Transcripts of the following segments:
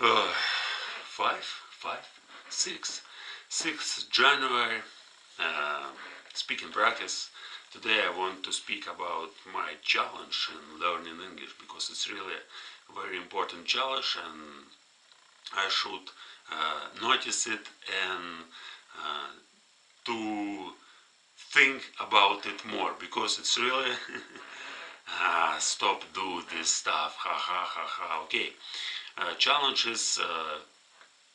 Uh, 6th January, uh, speaking practice. Today I want to speak about my challenge in learning English because it's really a very important challenge and I should notice it and to think about it more because it's really stop do this stuff, ha ha ha ha. Okay, challenge is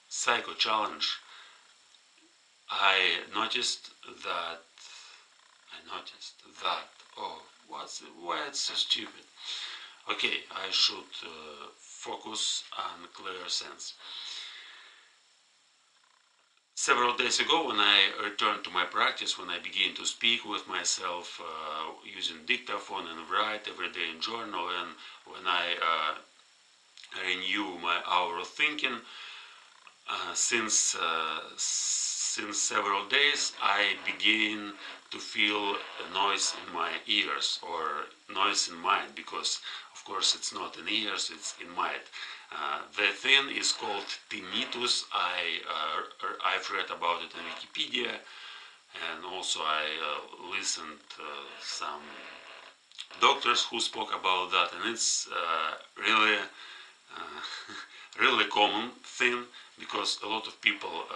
psycho challenge. I noticed that oh, why it's so stupid. Okay, I should focus on clear sense. Several days ago, when I returned to my practice, when I began to speak with myself using dictaphone and write every day in journal, and when I renew my hour of thinking, since several days, I begin to feel a noise in my ears or noise in mind, because of course it's not in ears, it's in mind. The thing is called tinnitus. I've read about it in Wikipedia, and also I listened some doctors who spoke about that, and it's really really common thing because a lot of people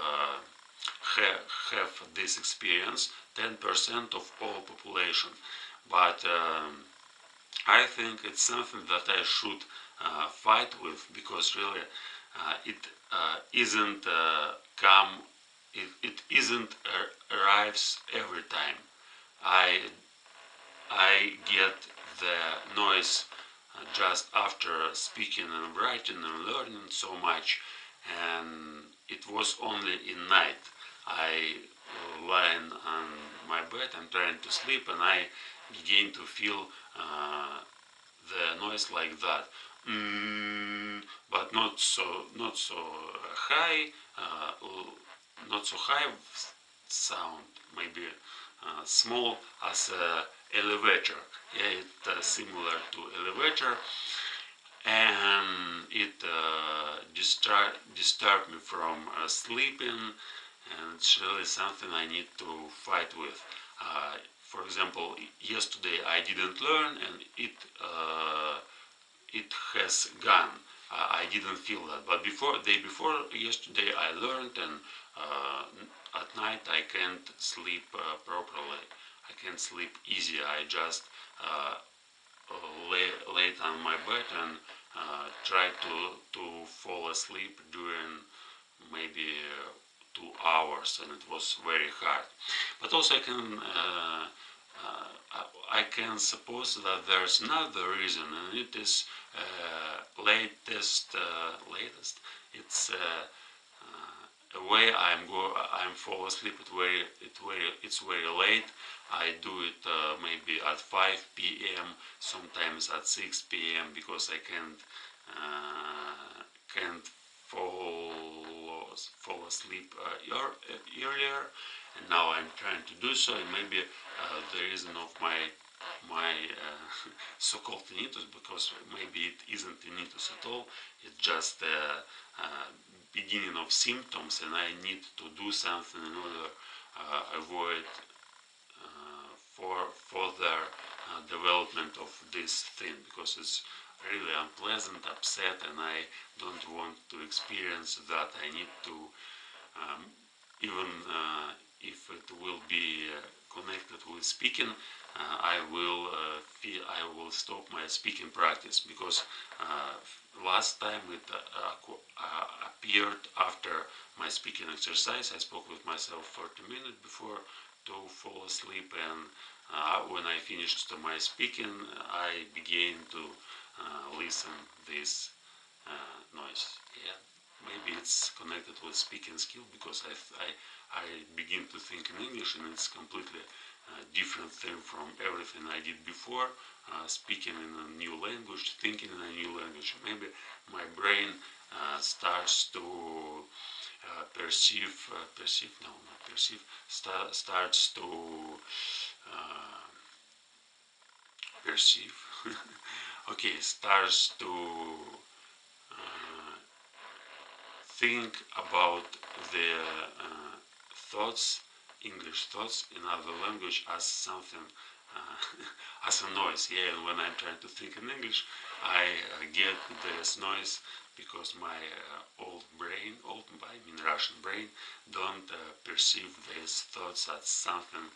have this experience, 10% of all population. But I think it's something that I should fight with, because really it isn't come, it isn't arrives every time. I I get the noise just after speaking and writing and learning so much, and it was only in night. I lying on my bed and trying to sleep, and I begin to feel the noise like that, but not so high, not so high sound, maybe small as elevator. Yeah, it's similar to elevator, and it disturbed me from sleeping, and it's really something I need to fight with. For example, yesterday I didn't learn, and it has gone. I didn't feel that, but day before yesterday I learned, and at night I can't sleep properly. I can't sleep easy. I just lay on my bed and try to fall asleep during maybe 2 hours, and it was very hard. But also I can suppose that there's another reason, and it is latest. It's the way I'm fall asleep. It's very late. I do it maybe at 5 p.m. sometimes at 6 p.m. because I can't fall asleep earlier, and now I'm trying to do so. And maybe the reason of my so-called tinnitus, because maybe it isn't tinnitus at all. It's just beginning of symptoms, and I need to do something in order avoid for further development of this thing, because it's really unpleasant, upset, and I don't want to experience that. I need to, even if it will be connected with speaking, I will stop my speaking practice, because last time it appeared after my speaking exercise. I spoke with myself 40 minutes before to fall asleep, and when I finished my speaking, I began to listen this noise. Yeah, maybe it's connected with speaking skill, because I begin to think in English, and it's completely different thing from everything I did before. Speaking in a new language, thinking in a new language. Maybe my brain starts to starts to perceive. Okay, starts to think about the thoughts, English thoughts in other language as something, as a noise. Yeah, and when I'm trying to think in English, I get this noise because my old brain, I mean Russian brain, don't perceive these thoughts as something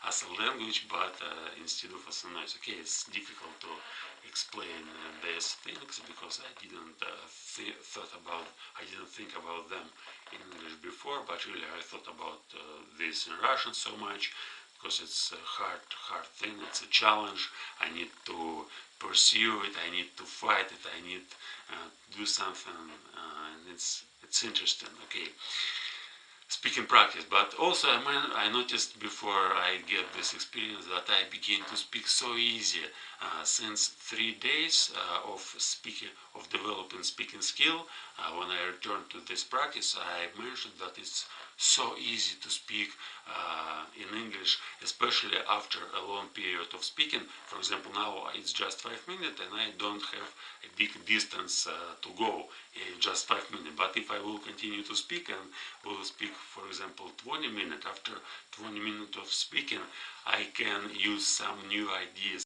as a language, but instead of as a noise. Okay, it's difficult to explain these things because I didn't I didn't think about them in English before, but really I thought about this in Russian so much because it's a hard thing. It's a challenge. I need to pursue it. I need to fight it. I need to do something, and it's interesting. Okay, speaking practice, but also I noticed before I get this experience that I begin to speak so easy since 3 days of speaking, of developing speaking skill. When I returned to this practice, I mentioned that it's so easy to speak in English, especially after a long period of speaking. For example, now it's just 5 minutes and I don't have a big distance to go, just 5 minutes. But if I will continue to speak and will speak, for example, 20 minutes, after 20 minutes of speaking, I can use some new ideas.